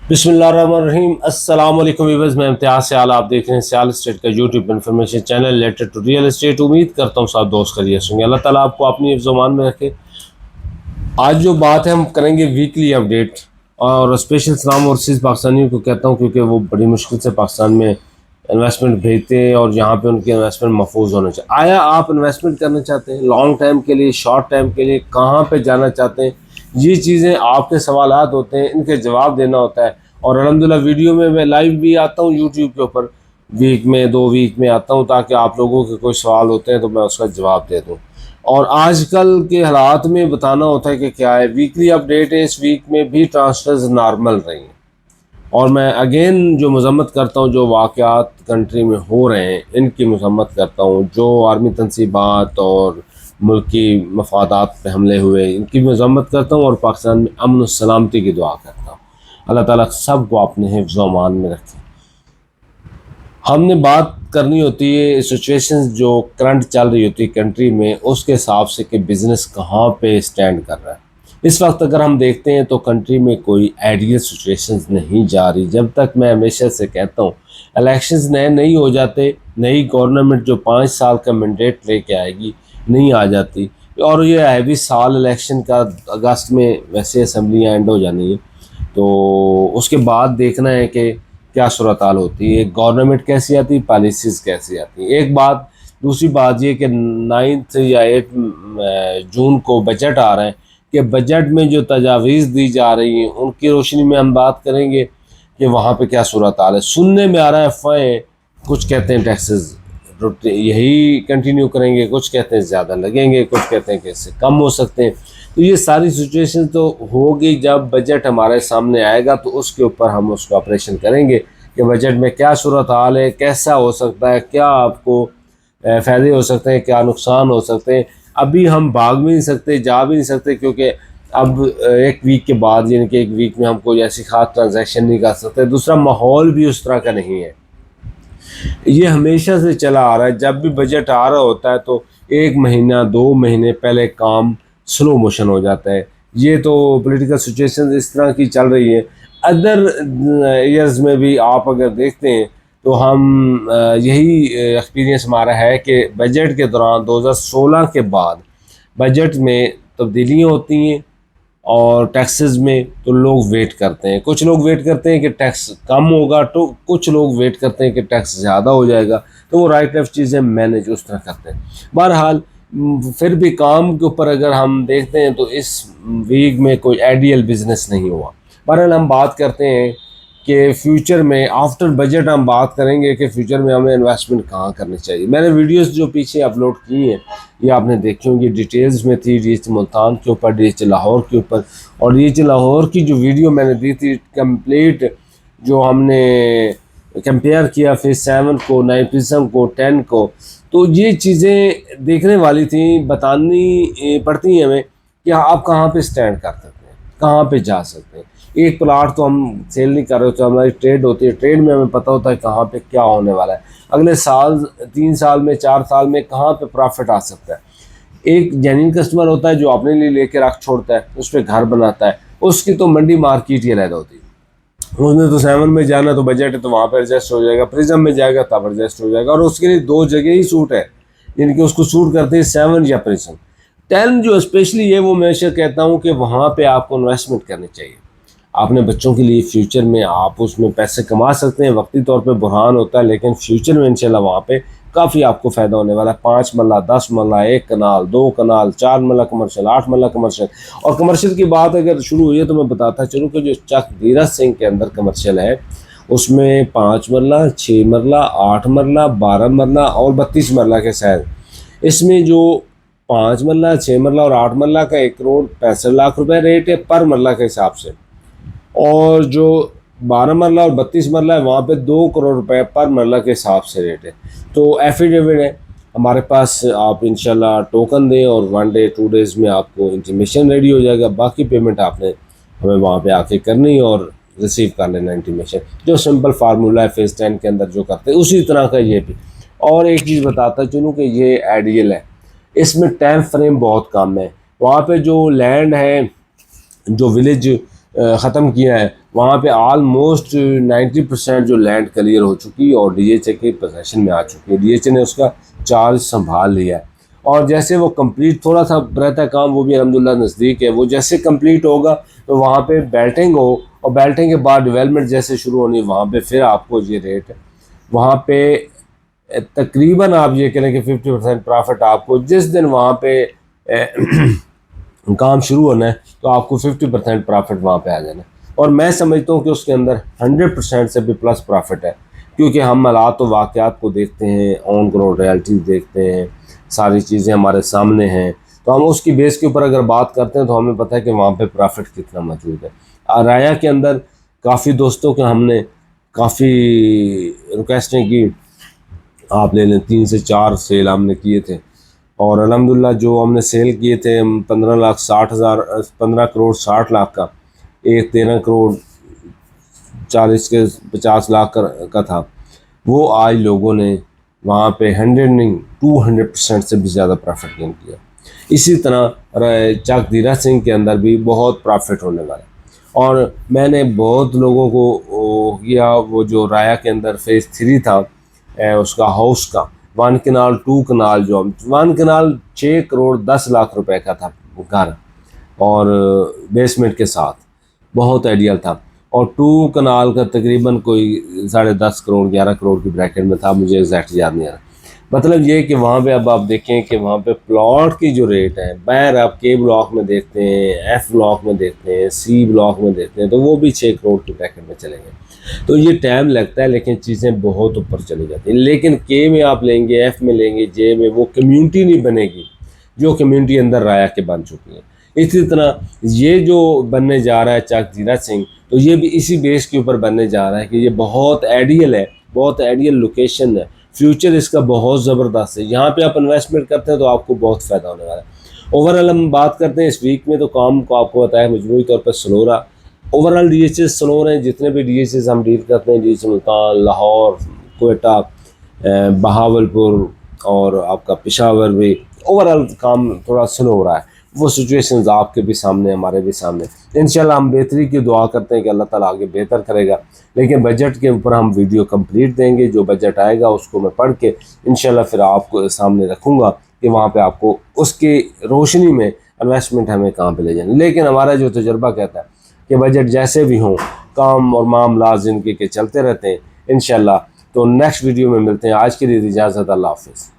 बिस्मिल्लाहिर्रहमानिर्रहीम। अस्सलाम वालेकुम व्यूअर्स, मैं इम्तियाज़ सियाल, आप देख रहे हैं सियाल स्टेट का YouTube information channel related to real estate. उम्मीद करता हूँ सब दोस्त खैरियत होंगे। अल्लाह ताला आपको अपनी हिफ्ज़-ओ-मान में रखे। आज जो बात है हम करेंगे वीकली अपडेट, और स्पेशल सलाम ओवरसीज़ पाकिस्तानियों को कहता हूँ क्योंकि वो बड़ी मुश्किल से पाकिस्तान में इन्वेस्टमेंट भेजते हैं और यहाँ पे उनके इन्वेस्टमेंट महफूज होने चाहिए। आया आप इन्वेस्टमेंट करना चाहते हैं लॉन्ग टाइम के लिए, शॉर्ट टाइम के लिए, कहाँ पे जाना चाहते हैं, ये चीज़ें आपके सवालात होते हैं, इनके जवाब देना होता है। और अलहमदिल्ला वीडियो में मैं लाइव भी आता हूँ यूट्यूब के ऊपर, वीक में 2 वीक में आता हूँ, ताकि आप लोगों के कोई सवाल होते हैं तो मैं उसका जवाब दे दूँ। और आजकल के हालात में बताना होता है कि क्या है। वीकली अपडेट है, इस वीक में भी ट्रांसफर्स नॉर्मल रही हैं। और मैं अगेन जो मजम्मत करता हूँ, जो वाक़यात कंट्री में हो रहे हैं इनकी मजम्मत करता हूँ। जो आर्मी तनसीबात और मुल्की मफादात पे हमले हुए इनकी मजम्मत करता हूँ, और पाकिस्तान में अमन और सलामती की दुआ करता हूँ। अल्लाह ताला सब को अपने हिफ्ज़-ओ-मान में रखे। हमने बात करनी होती है सिचुएशंस जो करंट चल रही होती है कंट्री में, उसके हिसाब से कि बिज़नेस कहाँ पे स्टैंड कर रहा है। इस वक्त अगर हम देखते हैं तो कंट्री में कोई आइडियल सिचुएशंस नहीं जा रही। जब तक, मैं हमेशा से कहता हूँ, इलेक्शंस नए नहीं हो जाते, नई गवर्नमेंट जो 5 साल का मैंडेट लेके आएगी नहीं आ जाती। और ये है भी साल इलेक्शन का, अगस्त में वैसे असम्बलियाँ एंड हो जानी है, तो उसके बाद देखना है कि क्या सूरत हाल होती है, गवर्नमेंट कैसी आती है, पॉलिसीज़ कैसी आती हैं। एक बात। दूसरी बात ये कि 9 या 8 जून को बजट आ रहे हैं, कि बजट में जो तजावीज़ दी जा रही हैं उनकी रोशनी में हम बात करेंगे कि वहाँ पे क्या सूरत हाल है। सुनने में आ रहा है अफवाहें, कुछ कहते हैं टैक्सेस यही कंटिन्यू करेंगे, कुछ कहते हैं ज़्यादा लगेंगे, कुछ कहते हैं कि इससे कम हो सकते हैं। तो ये सारी सिचुएशन तो होगी जब बजट हमारे सामने आएगा, तो उसके ऊपर हम उसका ऑपरेशन करेंगे कि बजट में क्या सूरत हाल है, कैसा हो सकता है, क्या आपको फ़ायदे हो सकते हैं, क्या नुकसान हो सकते हैं। अभी हम भाग भी नहीं सकते, जा भी नहीं सकते, क्योंकि अब 1 वीक के बाद, यानी कि 1 वीक में हम कोई ऐसी खास ट्रांजैक्शन नहीं कर सकते। दूसरा, माहौल भी उस तरह का नहीं है। ये हमेशा से चला आ रहा है, जब भी बजट आ रहा होता है तो 1 महीना 2 महीने पहले काम स्लो मोशन हो जाता है। ये तो पॉलिटिकल सिचुएशन इस तरह की चल रही है। अदर ईयर्स में भी आप अगर देखते हैं तो हम यही एक्सपीरियंस हमारा है कि बजट के दौरान 2016 के बाद बजट में तब्दीलियाँ होती हैं, और टैक्सेस में तो लोग वेट करते हैं। कुछ लोग वेट करते हैं कि टैक्स कम होगा, तो कुछ लोग वेट करते हैं कि टैक्स ज़्यादा हो जाएगा, तो वो राइट लेफ्ट चीज़ें मैनेज उस तरह करते हैं। बहरहाल, फिर भी काम के ऊपर अगर हम देखते हैं तो इस वीक में कोई आइडियल बिजनेस नहीं हुआ। बहरहाल, हम बात करते हैं कि फ्यूचर में आफ्टर बजट हम बात करेंगे कि फ्यूचर में हमें इन्वेस्टमेंट कहाँ करनी चाहिए। मैंने वीडियोस जो पीछे अपलोड की हैं ये आपने देखी होंगी, डिटेल्स में थी डीएच मुल्तान के ऊपर, डीएच लाहौर के ऊपर। और डीएच लाहौर की जो वीडियो मैंने दी थी कंप्लीट, जो हमने कंपेयर किया फेज 7 को, 9 प्रिज्म को, 10 को, तो ये चीज़ें देखने वाली थी, बतानी पड़ती हैं हमें कि आप कहाँ पे स्टैंड कर सकते हैं, कहाँ पे जा सकते हैं। एक प्लाट तो हम सेल नहीं कर रहे होते, हमारी ट्रेड होती है, ट्रेड में हमें पता होता है कहाँ पे क्या होने वाला है, अगले साल 3 साल में 4 साल में कहाँ पे प्रॉफिट आ सकता है। एक जेन्युइन कस्टमर होता है जो अपने लिए लेके रख छोड़ता है, उस पर घर बनाता है, उसकी तो मंडी मार्केट ही अलग होती है। उसने तो 7 में जाना तो बजट है तो वहाँ पर एडजस्ट हो जाएगा, प्रिज्म में जाएगा तब एडजस्ट हो जाएगा, और उसके लिए 2 जगह ही सूट है, यानी कि उसको सूट करते हैं 7 या प्रिज्म। 10 जो स्पेशली है वो मैं हमेशा कहता हूँ कि वहाँ पे आपको इन्वेस्टमेंट करनी चाहिए। आपने बच्चों के लिए फ्यूचर में आप उसमें पैसे कमा सकते हैं, वक्ती तौर पे बुरहान होता है, लेकिन फ्यूचर में इंशाल्लाह वहाँ पे काफ़ी आपको फ़ायदा होने वाला है। 5 मरला, 10 मरला, 1 कनाल, 2 कनाल, 4 मरला कमर्शियल, 8 मरला कमर्शियल। और कमर्शियल की बात अगर शुरू हुई है तो मैं बताता चलूँ कि जो चक धीरज सिंह के अंदर कमर्शियल है उसमें 5 मरला, 6 मरला, 8 मरला, 12 मरला और 32 मरला के शायद। इसमें जो 5 मरला, 6 मरला और 8 मरला का 1,65,00,000 रुपये रेट है पर मरला के हिसाब से, और जो 12 मरला और 32 मरला है वहाँ पे 2 करोड़ रुपए पर मरला के हिसाब से रेट है। तो एफिडेविट है हमारे पास, आप इंशाल्लाह टोकन दें और 1 डे 2 डेज़ में आपको इंटीमेशन रेडी हो जाएगा। बाकी पेमेंट आपने हमें वहाँ पे आके करनी और रिसीव कर लेना इंटीमेशन, जो सिंपल फार्मूला है फेज़ 10 के अंदर जो करते हैं उसी तरह का ये भी। और एक चीज़ बताता चलूँ कि ये आइडियल है, इसमें टाइम फ्रेम बहुत कम है। वहाँ पे जो लैंड है, जो विलेज ख़त्म किया है वहाँ पे ऑलमोस्ट 90% जो लैंड क्लियर हो चुकी और डीएचए के पोजीशन में आ चुकी है। डीएचए ने उसका चार्ज संभाल लिया है और जैसे वो कंप्लीट, थोड़ा सा रहता है काम, वो भी अल्हम्दुलिल्लाह नज़दीक है, वो जैसे कंप्लीट होगा तो वहाँ पे बेल्टिंग हो और बेल्टिंग के बाद डेवलपमेंट जैसे शुरू होनी, वहाँ पे फिर आपको ये रेट वहाँ पे तकरीबन आप ये करें कि 50% प्रॉफिट आपको जिस दिन वहाँ पे काम शुरू होना है तो आपको 50% प्रॉफिट वहाँ पे आ जाना है। और मैं समझता हूँ कि उसके अंदर 100% से भी प्लस प्रॉफिट है, क्योंकि हम हालात व वाक़यात को देखते हैं, ऑन ग्राउंड रियलिटीज़ देखते हैं, सारी चीज़ें हमारे सामने हैं, तो हम उसकी बेस के ऊपर अगर बात करते हैं तो हमें पता है कि वहाँ पे प्रॉफिट कितना मौजूद है। राया के अंदर काफ़ी दोस्तों के हमने काफ़ी रिक्वेस्टें की, आप ले लें, 3 से 4 सेल हमने किए थे और अल्हम्दुलिल्लाह जो हमने सेल किए थे 15 करोड़ 60 लाख का, एक 13 करोड़ 40 के 50 लाख का था, वो आज लोगों ने वहाँ पे 100 नहीं 200% से भी ज़्यादा प्रॉफिट गेन किया। इसी तरह चक धीरा सिंह के अंदर भी बहुत प्रॉफिट होने वाला है। और मैंने बहुत लोगों को किया, वो जो राया के अंदर फेज़ 3 था उसका हाउस का 1 कनाल 2 कनाल, जो 1 कनाल 6 करोड़ 10 लाख रुपए का था घर और बेसमेंट के साथ, बहुत आइडियल था। और 2 कनाल का तकरीबन कोई 10.5 करोड़ 11 करोड़ की ब्रैकेट में था, मुझे एग्जैक्ट याद नहीं आ रहा। मतलब ये कि वहाँ पे अब आप देखें कि वहाँ पे प्लॉट की जो रेट है, बाहर आप के ब्लॉक में देखते हैं, एफ ब्लॉक में देखते हैं, सी ब्लॉक में देखते हैं, तो वो भी 6 करोड़ की ब्रैकेट में चले गए। तो ये टाइम लगता है, लेकिन चीज़ें बहुत ऊपर चली जाती हैं। लेकिन के में आप लेंगे, एफ में लेंगे, जे में, वो कम्यूनिटी नहीं बनेगी जो कम्यूनिटी अंदर राया के बन चुकी है। इसी तरह ये जो बनने जा रहा है चक धीरा सिंह, तो ये भी इसी बेस के ऊपर बनने जा रहा है कि ये बहुत आइडियल है, बहुत आइडियल लोकेशन है, फ्यूचर इसका बहुत ज़बरदस्त है। यहाँ पे आप इन्वेस्टमेंट करते हैं तो आपको बहुत फ़ायदा होने वाला है। ओवरऑल हम बात करते हैं इस वीक में, तो काम को आपको बताया मजमूई तौर पर स्लो रहा। ओवरऑल डीएचएस स्लो रहे, जितने भी डीएचएस हम डील करते हैं, डीएचएस मुल्तान, लाहौर, कोयटा, बहावलपुर और आपका पेशावर भी, ओवरऑल काम थोड़ा स्लो हो रहा है। वो सिचुएशंस आपके भी सामने, हमारे भी सामने। इंशाल्लाह हम बेहतरी की दुआ करते हैं कि अल्लाह ताला आगे बेहतर करेगा। लेकिन बजट के ऊपर हम वीडियो कंप्लीट देंगे, जो बजट आएगा उसको मैं पढ़ के इंशाल्लाह फिर आपको सामने रखूँगा कि वहाँ पे आपको उसकी रोशनी में इन्वेस्टमेंट हमें कहाँ पे ले जाना। लेकिन हमारा जो तजुर्बा कहता है कि बजट जैसे भी हों, काम और मामला ज़िंदगी के चलते रहते हैं इंशाल्लाह। तो नेक्स्ट वीडियो में मिलते हैं। आज के लिए इजाज़त, अल्लाह हाफ़िज़।